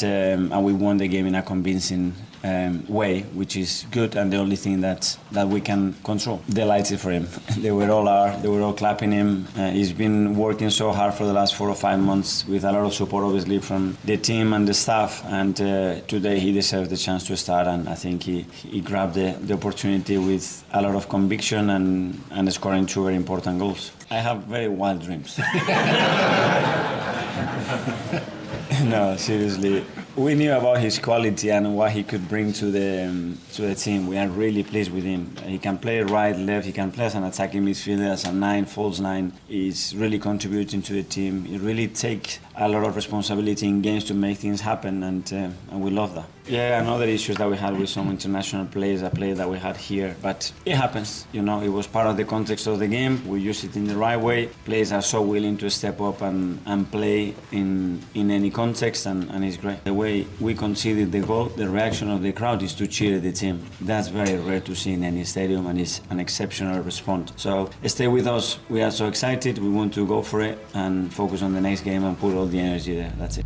we won the game in a convincing way, which is good and the only thing that we can control. Delighted for him. They were all clapping him. He's been working so hard for the last 4 or 5 months with a lot of support, obviously, from the team and the staff. And today he deserved the chance to start, and I think he grabbed the opportunity with a lot of conviction and scoring 2 very important goals. I have very wild dreams. No, seriously. We knew about his quality and what he could bring to the team. We are really pleased with him. He can play right, left. He can play as an attacking midfielder, as a 9, false 9. He's really contributing to the team. He really takes a lot of responsibility in games to make things happen, and we love that. Yeah, another issue that we had with some international players, a player that we had here, but it happens. You know, it was part of the context of the game. We use it in the right way. Players are so willing to step up and play in any context, and it's great. The way we conceded the goal, the reaction of the crowd is to cheer the team. That's very rare to see in any stadium, and it's an exceptional response. So stay with us. We are so excited. We want to go for it and focus on the next game and put all the energy there. That's it.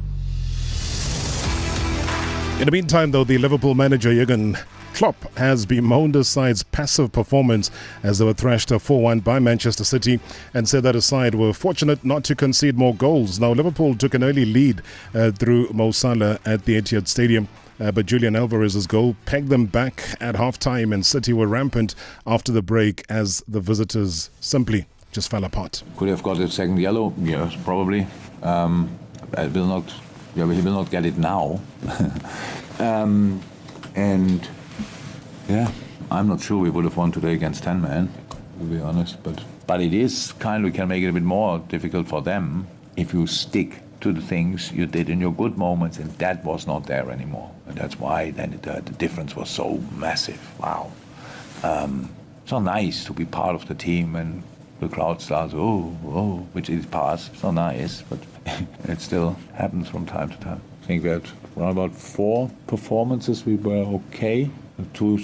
In the meantime, though, the Liverpool manager Jurgen Klopp has bemoaned his side's passive performance as they were thrashed 4-1 by Manchester City, and said that his side were fortunate not to concede more goals. Now, Liverpool took an early lead through Mo Salah at the Etihad Stadium, but Julian Alvarez's goal pegged them back at half-time, and City were rampant after the break as the visitors simply just fell apart. Could he have got a second yellow? Yes, probably. He will not get it now. And yeah, I'm not sure we would have won today against 10 men, to be honest. But it is we can make it a bit more difficult for them if you stick to the things you did in your good moments, and that was not there anymore. And that's why then the difference was so massive. Wow. So nice to be part of the team, and the crowd starts, oh, which is past. So nice, but it still happens from time to time. I think we had around about 4 performances we were okay. The two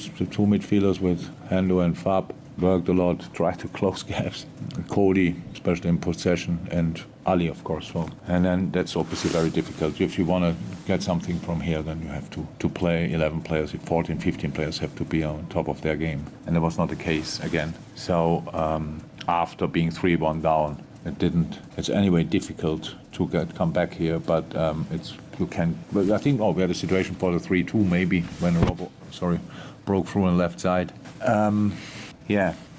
midfielders with Hendo and Fab worked a lot, tried to close gaps. Cody, especially in possession, and Ali, of course. And then that's obviously very difficult. If you want to get something from here, then you have to play 11 players. 14, 15 players have to be on top of their game. And that was not the case again. So after being 3-1 down, it's anyway difficult to come back here, but But I think we had a situation for the 3-2 maybe when Robo broke through on the left side.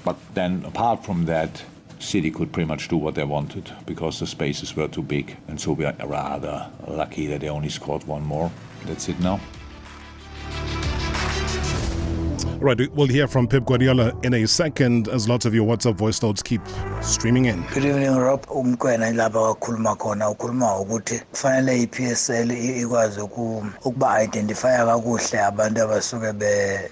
But then apart from that, City could pretty much do what they wanted because the spaces were too big, and so we are rather lucky that they only scored 1 more. That's it now. Right, we'll hear from Pep Guardiola in a second as lots of your WhatsApp voice notes keep streaming in. Good evening, Rob. Umkwena ilapha kakhuluma khona ukhuluma ukuthi kufanele iPSL ikwazi ukuba identify kakuhle abantu abasuke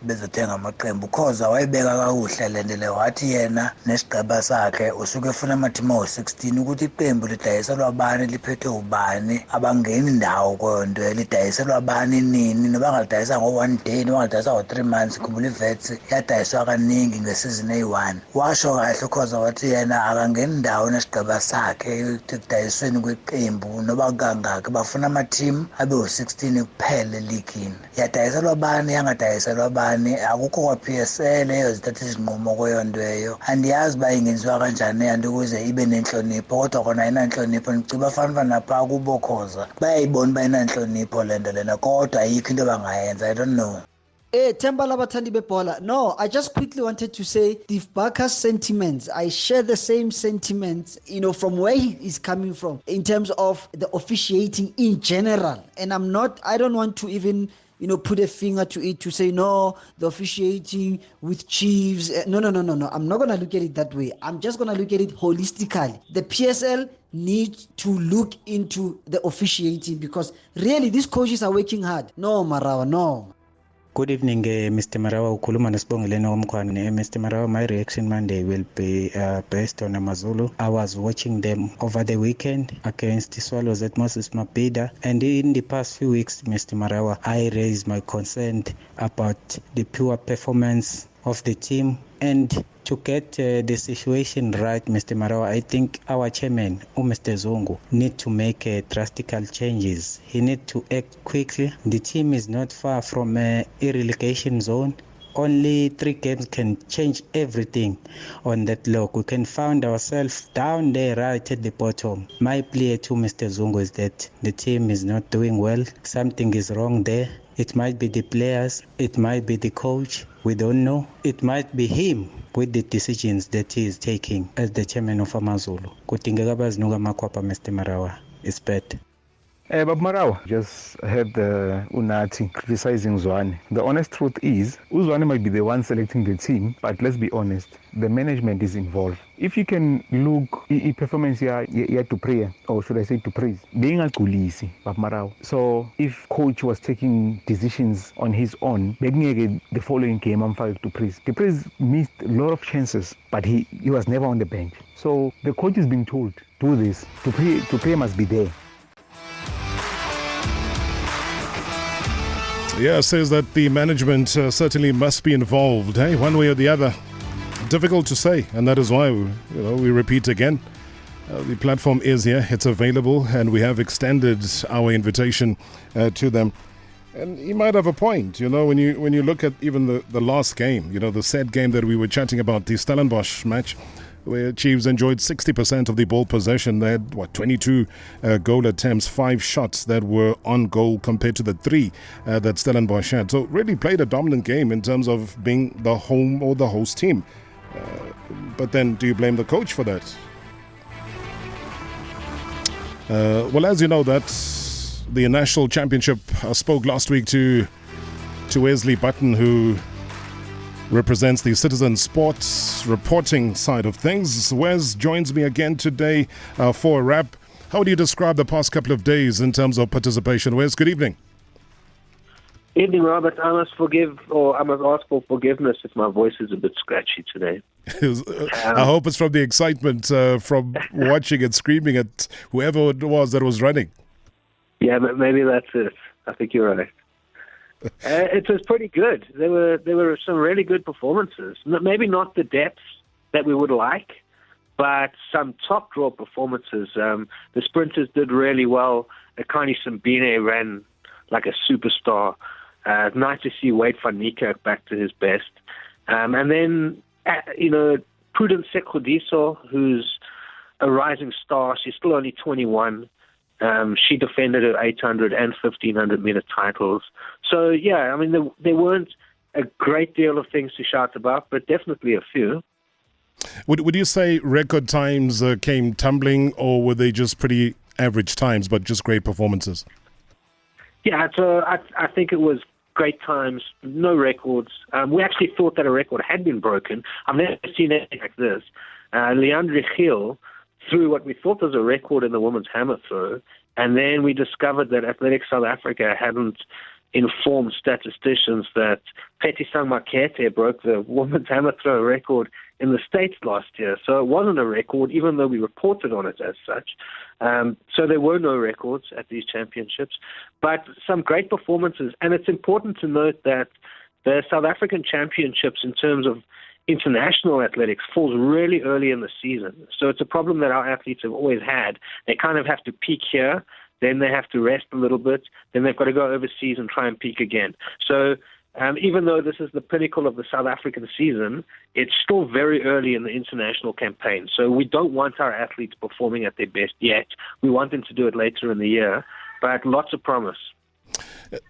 bezothenga amaqembu, because wayibeka kakuhle lendele wathi yena nesigaba sakhe usuke efuna amathimo 16 ukuthi iqembu lidayiselwa abani, liphethwe ubani, abangeni indawo konto lidayiselwa abani nini, nobangalidayisa ngo1 day, nobangalidayisa ngo3 months. Khumbula vets yadayiswa kaningi ngesizini eyi1. Washo kahle because wathi yena akangena indawo nesigaba sakhe ekudayisweni kweqembu noba kangaka, bafuna ama-team abe u16 kuphela leagueini. Yadayiselwa abani, yangadayiselwa abani, akukho kwa-PSL eyozithatha izinqumo kweyondweyo. Andiyazi uba ingenziwa kanjani yanto ukuze ibe nenhlonipho, kodwa khona ayinanhlonipho. Ngicela bafana napha kubokhoza bayayibona uba ayinanhlonipho lento lena, kodwa ayikho into bangayenza. I don't know. Themba labathandi bebola. No, I just quickly wanted to say Steve Barker's sentiments. I share the same sentiments, from where he is coming from in terms of the officiating in general. And I don't want to even, put a finger to it to say, no, the officiating with Chiefs. No. I'm not going to look at it that way. I'm just going to look at it holistically. The PSL needs to look into the officiating because really these coaches are working hard. No, Marawa, no. Good evening, Mr. Marawa. Ukhuluma noSibongeleni Omkhwane. Mr. Marawa, my reaction Monday will be based on Amazulu. I was watching them over the weekend against the Swallows at Moses Mabhida, and in the past few weeks, Mr. Marawa, I raised my concern about the poor performance of the team, and to get the situation right, Mr. Marawa, I think our chairman, Mr. Zungu, need to make drastic changes. He need to act quickly. The team is not far from a relegation zone. Only 3 games can change everything on that log. We can find ourselves down there right at the bottom. My plea to Mr. Zungu is that the team is not doing well. Something is wrong there. It might be the players. It might be the coach. We don't know. It might be him with the decisions that he is taking as the chairman of Amazulu. Kutingeka bazinuka makwapa, Mr. Marawa. It's bad. But Marawa just heard Unati criticizing Zwane. The honest truth is, Zwane might be the one selecting the team, but let's be honest, the management is involved. If you can look at performance here to prayer, or should I say to praise, being a kulisi, but Marawa. So if coach was taking decisions on his own, the following game I'm five to praise. The praise missed a lot of chances, but he was never on the bench. So the coach is being told, do this. To pray must be there. Yeah, says that the management certainly must be involved, one way or the other. Difficult to say, and that is why we repeat again. The platform is here, it's available, and we have extended our invitation to them. And he might have a point, when you look at even the last game, the said game that we were chatting about, the Stellenbosch match, where Chiefs enjoyed 60% of the ball possession. They had, 22 goal attempts, 5 shots that were on goal compared to the 3 that Stellenbosch had. So really played a dominant game in terms of being the home or the host team. But then do you blame the coach for that? Well, as you know, that's the National Championship. I spoke last week to Wesley Button, who represents the Citizen Sports reporting side of things. Wes joins me again today for a wrap. How do you describe the past couple of days in terms of participation? Wes, good evening. Evening, Robert. I must ask for forgiveness if my voice is a bit scratchy today. I hope it's from the excitement from watching and screaming at whoever it was that was running. Yeah, but maybe that's it. I think you're right. It was pretty good. There were some really good performances. Maybe not the depth that we would like, but some top draw performances. The sprinters did really well. Akani Simbine ran like a superstar. Nice to see Wade van Niekerk back to his best. And then, Prudence Sekgodiso, who's a rising star. She's still only 21. She defended her 800 and 1500 meter titles. So, yeah, there weren't a great deal of things to shout about, but definitely a few. Would you say record times came tumbling, or were they just pretty average times, but just great performances? Yeah, so I think it was great times, no records. We actually thought that a record had been broken. I've never seen anything like this. Leandre Gil threw what we thought was a record in the women's hammer throw, and then we discovered that Athletics South Africa hadn't informed statisticians that Petisang Makete broke the women's hammer throw record in the States last year. So it wasn't a record, even though we reported on it as such. So there were no records at these championships, but some great performances. And it's important to note that the South African championships, in terms of international athletics, falls really early in the season. So it's a problem that our athletes have always had. They kind of have to peak here, then they have to rest a little bit, then they've got to go overseas and try and peak again. So even though this is the pinnacle of the South African season, it's still very early in the international campaign. So we don't want our athletes performing at their best yet. We want them to do it later in the year, but lots of promise.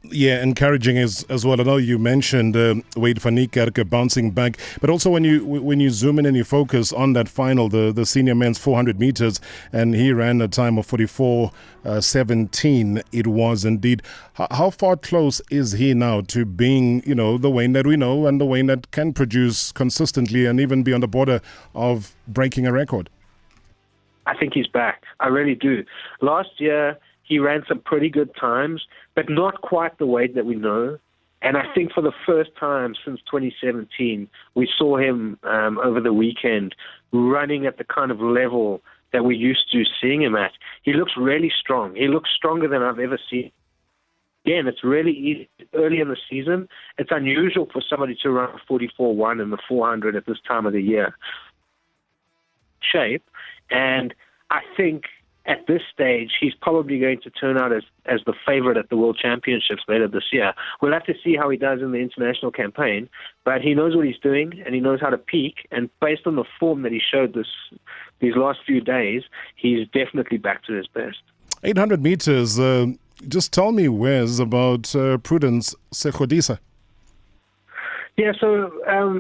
Yeah, encouraging as well. I know you mentioned Wade van Niekerk bouncing back, but also when you zoom in and you focus on that final, the senior men's 400 meters, and he ran a time of 44:17. It was indeed. How far close is he now to being, the Wayne that we know and the Wayne that can produce consistently and even be on the border of breaking a record? I think he's back. I really do. Last year, he ran some pretty good times, but not quite the weight that we know. And I think for the first time since 2017, we saw him over the weekend running at the kind of level that we're used to seeing him at. He looks really strong. He looks stronger than I've ever seen again, it's really easy early in the season. It's unusual for somebody to run 44.1 in the 400 at this time of the year. Shape, and I think at this stage he's probably going to turn out as the favorite at the World Championships later this year. We'll have to see how he does in the international campaign, but he knows what he's doing and he knows how to peak, and based on the form that he showed these last few days, he's definitely back to his best. 800 meters, just tell me, Wes, about Prudence Sekhodisa. Yeah, so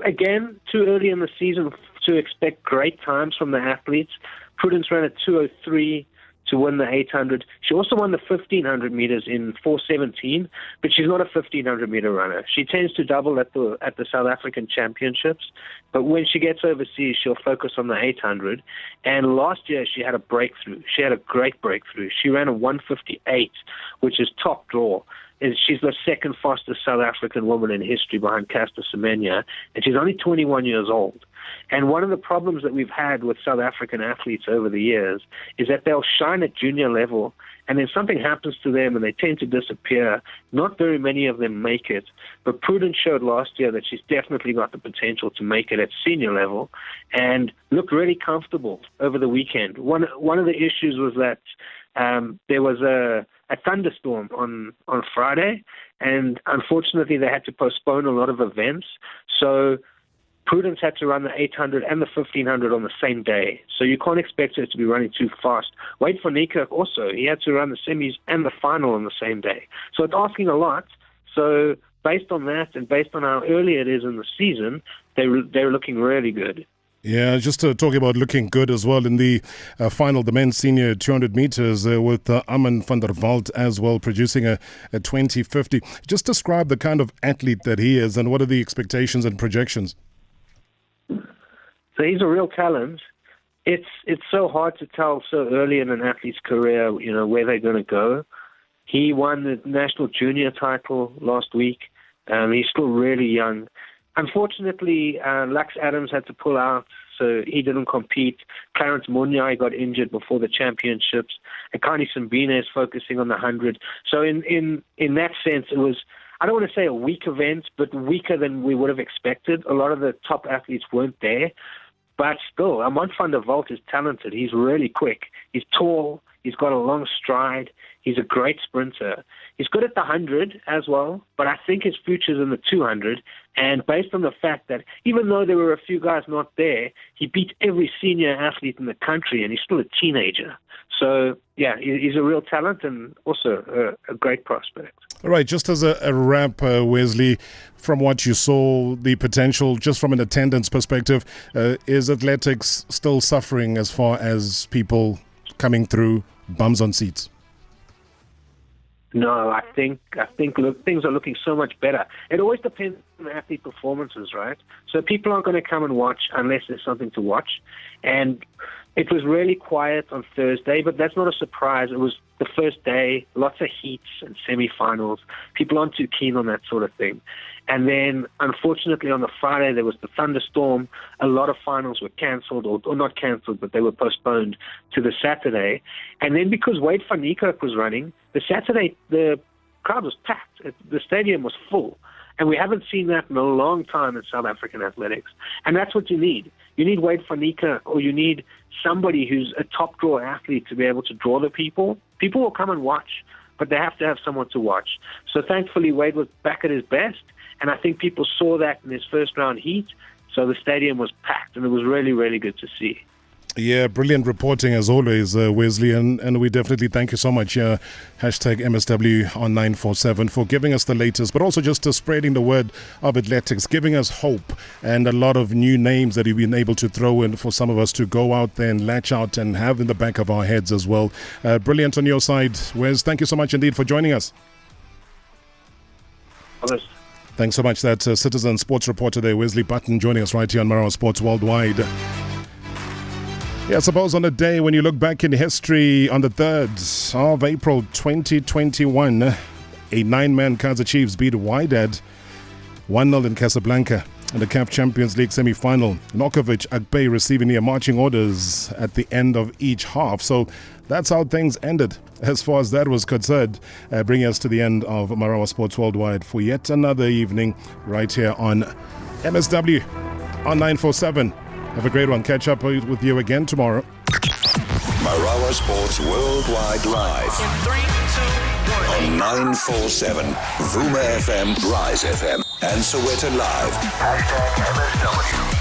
again, too early in the season to expect great times from the athletes. Prudence ran at 2:03 to win the 800. She also won the 1,500 meters in 4:17, but she's not a 1,500 meter runner. She tends to double at the South African Championships, but when she gets overseas, she'll focus on the 800. And last year, she had a breakthrough. She had a great breakthrough. She ran a 1:58, which is top draw. And she's the second fastest South African woman in history behind Caster Semenya, and she's only 21 years old. And one of the problems that we've had with South African athletes over the years is that they'll shine at junior level, and then something happens to them and they tend to disappear. Not very many of them make it. But Prudence showed last year that she's definitely got the potential to make it at senior level and looked really comfortable over the weekend. One of the issues was that there was a thunderstorm on Friday, and unfortunately they had to postpone a lot of events. So Prudence had to run the 800 and the 1,500 on the same day. So you can't expect her to be running too fast. Wade van Niekerk also, he had to run the semis and the final on the same day. So it's asking a lot. So based on that and based on how early it is in the season, they're looking really good. Yeah, just talking about looking good as well in the final, the men's senior 200 meters with Aman van der Walt as well, producing a 20:50. Just describe the kind of athlete that he is and what are the expectations and projections? So he's a real talent. It's so hard to tell so early in an athlete's career, where they're going to go. He won the national junior title last week. He's still really young. Unfortunately, Lux Adams had to pull out, so he didn't compete. Clarence Munyai got injured before the championships. Akani Simbine is focusing on the 100. So in that sense, it was, I don't want to say a weak event, but weaker than we would have expected. A lot of the top athletes weren't there. But still, Aman van der Walt is talented. He's really quick. He's tall. He's got a long stride. He's a great sprinter. He's good at the 100 as well, but I think his future's in the 200. And based on the fact that even though there were a few guys not there, he beat every senior athlete in the country, and he's still a teenager. So, yeah, he's a real talent and also a great prospect. All right, just as a wrap, Wesley, from what you saw, the potential, just from an attendance perspective, is athletics still suffering as far as people coming through, bums on seats? No, I think look, things are looking so much better. It always depends on the athlete performances, right? So people aren't going to come and watch unless there's something to watch. And it was really quiet on Thursday, but that's not a surprise. It was the first day, lots of heats and semifinals. People aren't too keen on that sort of thing. And then, unfortunately, on the Friday, there was the thunderstorm. A lot of finals were cancelled, or not cancelled, but they were postponed to the Saturday. And then because Wade van Niekerk was running, the Saturday, the crowd was packed. The stadium was full. And we haven't seen that in a long time in South African athletics. And that's what you need. You need Wade van Niekerk, or you need somebody who's a top draw athlete to be able to draw the people. People will come and watch, but they have to have someone to watch. So thankfully, Wade was back at his best. And I think people saw that in his first round heat. So the stadium was packed, and it was really, really good to see. Yeah, brilliant reporting as always, Wesley, and we definitely thank you so much, hashtag MSW on 947, for giving us the latest, but also just spreading the word of athletics, giving us hope and a lot of new names that you've been able to throw in for some of us to go out there and latch out and have in the back of our heads as well. Brilliant on your side, Wes. Thank you so much indeed for joining us. Thanks so much. That's Citizen Sports reporter there, Wesley Button, joining us right here on Marawa Sports Worldwide. Yeah, I suppose on a day when you look back in history, on the 3rd of April 2021, a 9-man Kaizer Chiefs beat Wydad 1-0 in Casablanca in the CAF Champions League semi-final. Nokovic, Akbay receiving their marching orders at the end of each half. So that's how things ended as far as that was concerned, bringing us to the end of Marawa Sports Worldwide for yet another evening right here on MSW on 947. Have a great one. Catch up with you again tomorrow. Marawa Sports Worldwide Live. In 3, 2, 1. On 947, Vuma FM, Rise FM, and Soweto Live. #MSW.